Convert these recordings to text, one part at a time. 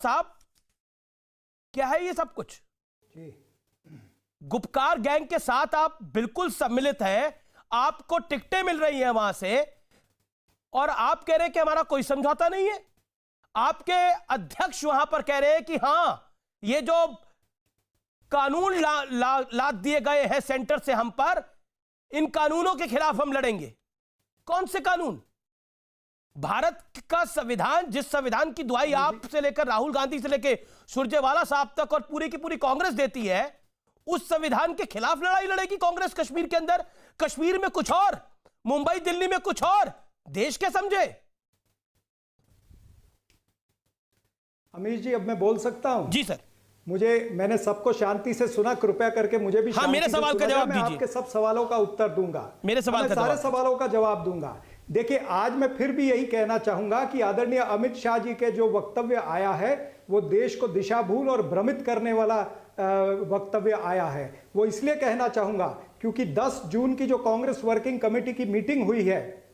साहब, क्या है ये सब कुछ? गुपकार गैंग के साथ आप बिल्कुल सम्मिलित हैं, आपको टिकटें मिल रही हैं वहां से, और आप कह रहे हैं कि हमारा कोई समझौता नहीं है। आपके अध्यक्ष वहां पर कह रहे हैं कि हां, ये जो कानून लाद दिए गए हैं सेंटर से हम पर, इन कानूनों के खिलाफ हम लड़ेंगे। कौन से कानून? भारत का संविधान, जिस संविधान की दुहाई आप से लेकर राहुल गांधी से लेकर सुरजेवाला साहब तक और पूरी की पूरी कांग्रेस देती है, उस संविधान के खिलाफ लड़ाई लड़ेगी कांग्रेस कश्मीर के अंदर। कश्मीर में कुछ और, मुंबई दिल्ली में कुछ और, देश के समझे। अमीश जी, अब मैं बोल सकता हूं? जी सर। मैंने सबको शांति से सुना, कृपया करके मुझे भी हाँ, मेरे सवाल का जवाब दीजिए। मैं आपके सब सवालों का उत्तर दूंगा, मेरे सवाल का सारे सवालों का जवाब दूंगा। देखिए, आज मैं फिर भी यही कहना चाहूंगा कि आदरणीय अमित शाह जी के जो वक्तव्य आया है, वो देश को दिशाभूल और भ्रमित करने वाला वक्तव्य आया है। वो इसलिए कहना चाहूंगा क्योंकि 10 जून की जो कांग्रेस वर्किंग कमेटी की मीटिंग हुई है,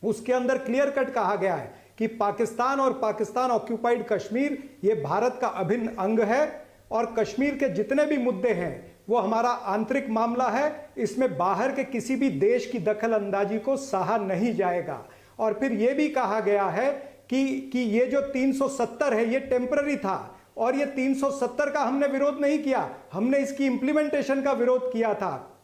उसके अंदर क्लियर कट कहा गया है कि पाकिस्तान और पाकिस्तान ऑक्यूपाइड कश्मीर ये भारत का अभिन्न अंग है, और कश्मीर के जितने भी मुद्दे हैं वो हमारा आंतरिक मामला है। इसमें बाहर के किसी भी देश की दखल अंदाजी को सहा नहीं जाएगा। और फिर यह भी कहा गया है कि ये जो 370 है ये टेम्पररी था, और ये 370 का हमने विरोध नहीं किया, हमने इसकी इंप्लीमेंटेशन का विरोध किया था।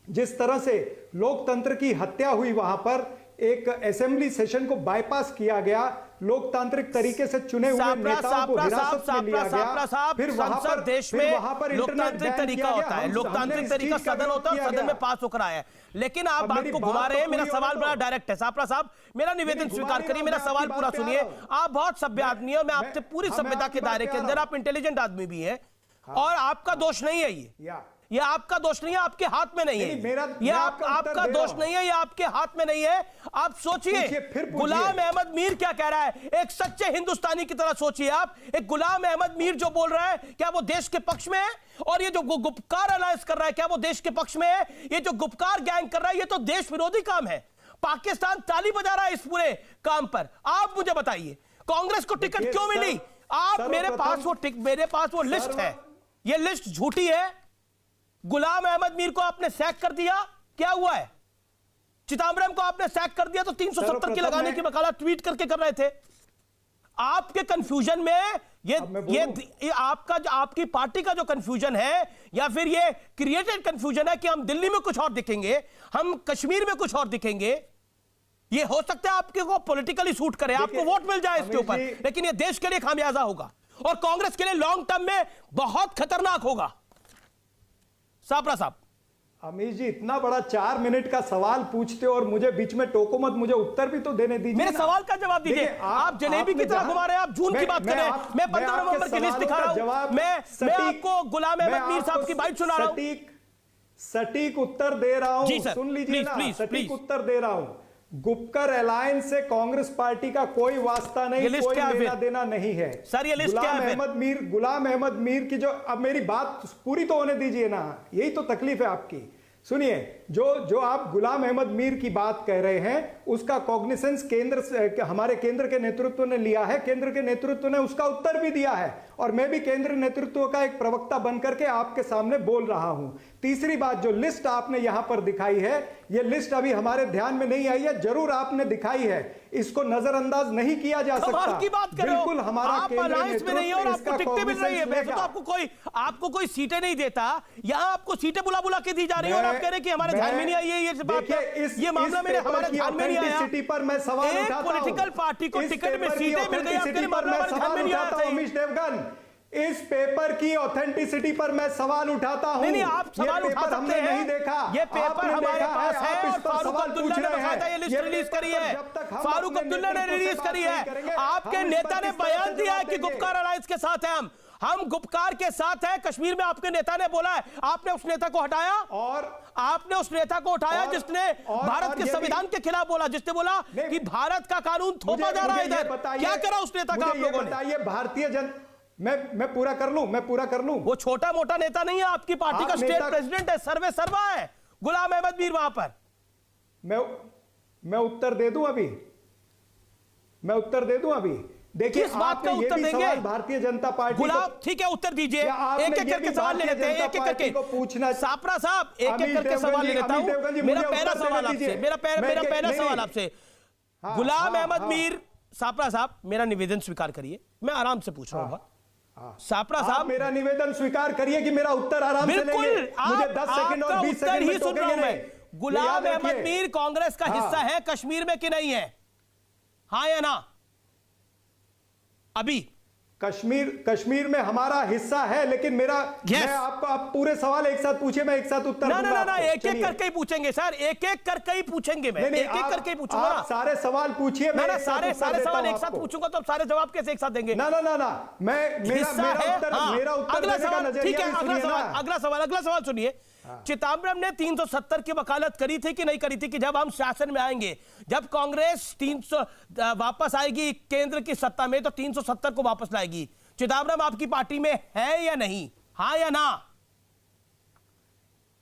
जिस तरह से लोकतंत्र की हत्या हुई, वहां पर एक असेंबली सेशन को बाईपास किया गया, लोकतांत्रिक तरीके से चुने हुए नेताओं को हिरासत में लिया गया, फिर वहां पर देश में लोकतांत्रिक तरीका होता है, लोकतांत्रिक तरीका सदन होता है, सदन में पास होकर आया है। लेकिन आप बात को घुमा रहे हैं। मेरा सवाल बड़ा डायरेक्ट है। सापरा साहब, मेरा निवेदन स्वीकार करिए, मेरा सवाल पूरा सुनिए। आप बहुत सभ्य आदमी है, मैं आपसे पूरी सभ्यता के दायरे के अंदर, आप इंटेलिजेंट आदमी भी है, और आपका दोष नहीं है ये आपका दोष नहीं है, आपके हाथ में नहीं है। ये आपका दोष नहीं है, ये आपके हाथ में नहीं है। आप सोचिए, गुलाम अहमद मीर क्या कह रहा है, एक सच्चे हिंदुस्तानी की तरह सोचिए आप। एक गुलाम अहमद मीर जो बोल रहा है, क्या वो देश के पक्ष में है? और ये जो गुपकार अलायंस कर रहा है, क्या वो देश के पक्ष में है? ये जो गुपकार गैंग कर रहा है, ये तो देश विरोधी काम है। पाकिस्तान ताली बजा रहा है इस पूरे काम पर। आप मुझे बताइए, कांग्रेस को टिकट क्यों मिली? मेरे पास वो लिस्ट है, ये लिस्ट झूठी है। गुलाम अहमद मीर को आपने सैक कर दिया, क्या हुआ है? चिदंबरम को आपने सैक कर दिया तो 370 की लगाने की वकालत ट्वीट करके कर रहे थे। आपके कंफ्यूजन में ये आपकी पार्टी का जो कंफ्यूजन है, या फिर ये क्रिएटेड कंफ्यूजन है कि हम दिल्ली में कुछ और दिखेंगे, हम कश्मीर में कुछ और दिखेंगे। ये हो सकता है आपके को पॉलिटिकली सूट करे, आपको वोट मिल जाए इसके ऊपर, लेकिन ये देश के लिए खामियाजा होगा और कांग्रेस के लिए लॉन्ग टर्म में बहुत खतरनाक होगा। सापरा साहब। अमीश जी, इतना बड़ा 4 मिनट का सवाल पूछते हो और मुझे बीच में टोको मत, मुझे उत्तर भी तो देने दीजिए। मेरे सवाल का जवाब दीजिए। आप जलेबी की तरह घुमा रहे हैं, आप जून की बात कर रहे हैं, मैं 15 नवंबर की लिस्ट दिखा रहा हूं, मैं आपको गुलाम अहमद मीर साहब की बाइट सुना रहा हूं। सटीक उत्तर दे रहा हूं, सुन लीजिए ना, सटीक उत्तर दे रहा हूं। गुपकर अलायंस से कांग्रेस पार्टी का कोई वास्ता नहीं, कोई लेना देना नहीं है। सर, ये लिस्ट क्या है? गुलाम अहमद मीर की जो, अब मेरी बात पूरी तो होने दीजिए ना, यही तो तकलीफ है आपकी। सुनिए, जो आप गुलाम अहमद मीर की बात कह रहे हैं, उसका कॉग्निसेंस हमारे केंद्र के नेतृत्व ने लिया है, केंद्र के नेतृत्व ने उसका उत्तर भी दिया है, और मैं भी केंद्र नेतृत्व का एक प्रवक्ता बनकर के आपके सामने बोल रहा हूं। तीसरी बात, जो लिस्ट आपने यहां पर दिखाई है, यह लिस्ट अभी हमारे ध्यान में नहीं आई है, जरूर आपने दिखाई है, इसको नजरअंदाज नहीं किया जा सकता। की बात कर बिल्कुल हमारा अलायंस में नहीं है और आपको टिकटें मिल रही है। वैसे तो आपको कोई सीटें नहीं देता, यहां आपको सीटें बुला बुला के दी जा रही है, और आप कह रहे हैं कि हमारे ध्यान में नहीं आई है ये बात। ये मामला हमारे ध्यान में नहीं आया। पर मैं सवाल एक पॉलिटिकल पार्टी को टिकट में सीटें मिल गई, आपके मामला हमारे ध्यान में नहीं आया। अमीश देवगन, इस पेपर की ऑथेंटिसिटी पर मैं सवाल उठाता हूं। नहीं, आप सवाल उठा सकते हैं, नहीं देखा, ये पेपर हमारे पास है, और फारूक अब्दुल्ला ने बकायदा ये लिस्ट रिलीज करी है, फारूक अब्दुल्ला ने रिलीज करी है। आपके नेता ने बयान दिया है कि गुपकार अलायंस के साथ है, हम गुपकार के साथ हैं। कश्मीर में आपके नेता ने बोला है, आपने उस नेता को हटाया, और आपने उस नेता को उठाया जिसने भारत के संविधान के खिलाफ बोला, जिसने बोला कि भारत का कानून थोपा जा रहा है इधर। क्या करा उस नेता का आप लोगों ने? बताइए, भारतीय जनता, मैं पूरा कर लूं। वो छोटा मोटा नेता नहीं है, आपकी पार्टी का स्टेट प्रेसिडेंट है, सर्वे सर्वा है गुलाम अहमद मीर। वहां पर मैं उत्तर दे दूं अभी, देखिए किस बात का आपने ये उत्तर भी देंगे? सवाल भारतीय जनता पार्टी गुलाब ठीक है, उत्तर दीजिए। क्या आपने एक एक ये करके भी सवाल ले भारतीय लेते हैं, एक जनता एक पार्टी करके। को पूछना सापरा साहब, एक एक अमित करके देवगन सवाल जी, ले लेता अमित देवगन जी, हूं। मेरा मुझे पहला उत्तर सवाल देने आपसे, दीजिए। मेरा पहला नहीं, सवाल नहीं। आपसे, हाँ, गुलाम हाँ, अहमद हाँ। मीर। सापरा साहब, मेरा निवेदन स्वीकार करिए, मैं आराम से पूछ रहा हूं। सापरा आप साहब, मेरा निवेदन स्वीकार करिए कि मेरा उत्तर आराम से बिल्कुल, लेंगे। मुझे 10 सेकंड और 20 उत्तर सेकंड ही में सुन रहा टोकेंगे हूं मैं। नहीं। गुलाम याद अहमद रखिए। मीर कांग्रेस का हिस्सा है कश्मीर में कि नहीं है? हाँ या ना? अभी कश्मीर में हमारा हिस्सा है, लेकिन मेरा Yes. मैं आपको आप पूरे सवाल एक साथ पूछिए, मैं एक साथ उत्तर ना दूंगा ना ना आपको। एक एक चलिए। करके ही पूछेंगे सर, एक एक करके ही पूछेंगे। मैं नहीं, एक एक करके ही पूछूंगा आप ना। सारे सवाल पूछिए, ना मैं ना एक साथ सारे उत्तर सारे देता सवाल हूं एक साथ आपको। पूछूंगा तो अब सारे जवाब कैसे एक साथ देंगे? ना ना ना ना मैं मेरा हिस्सा मेरा है, उत्तर हाँ। मेरा उत्तर अगला देने का सवाल, ठीक नजरिया है, भी अगला सुनिए सवाल, ना। अगला सवाल सुनिए। चिदंबरम ने 370 की वकालत करी थी कि नहीं करी थी कि जब हम शासन में आएंगे, जब कांग्रेस 300 वापस आएगी केंद्र की सत्ता में, तो 370 को वापस लाएगी। चिदंबरम आपकी पार्टी में है या नहीं? हाँ या ना?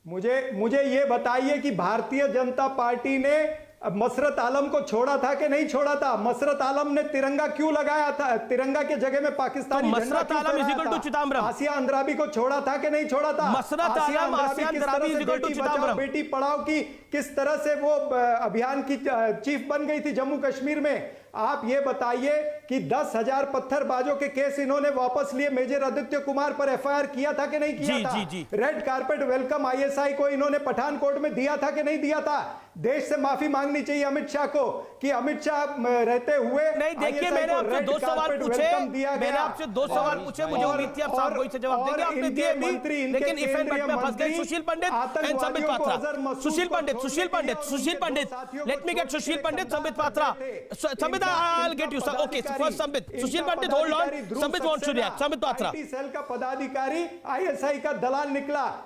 मुझे ये बताइए कि भारतीय जनता पार्टी ने मसरत आलम को छोड़ा था कि नहीं छोड़ा था? मसरत आलम ने तिरंगा क्यों लगाया था? तिरंगा के जगह में पाकिस्तानी तो झंडा मसरत क्यों आलम फहराया इज इक्वल टू था? चिदंबरम। आसिया अंद्राबी को छोड़ा था कि नहीं छोड़ा था? Masarat Alam, Asiya Andrabi is equal to Chidambaram. बेटी पढ़ाओ की किस तरह से वो अभियान की चीफ बन गई थी जम्मू कश्मीर में? आप ये बताइए कि 10,000 पत्थरबाजों के केस इन्होंने वापस लिए, मेजर आदित्य कुमार पर एफआईआर किया था कि नहीं किया जी, था? जी, जी। रेड कारपेट वेलकम आईएसआई को इन्होंने पठानकोट में दिया था कि नहीं दिया था? देश से माफी मांगनी चाहिए अमित शाह को कि अमित शाह रहते हुए नहीं, देखिए, मैंने आपसे 2 सवाल पूछे, मैंने आपसे 2 सवाल पूछे, मुझे उम्मीद थी आप साहब वही से जवाब देंगे, आपने दिए भी, लेकिन इफ एंड बट में फंस गए। Sushil Pandit and Sambit Patra. Sushil Pandit, let me get Sushil Pandit, Sambit Patra. Sambit, I will get you sir. Okay, first Sambit, Sushil Pandit hold on, Sambit wants to react, Sambit Patra. Cell का पदाधिकारी आईएसआई का दलाल निकला,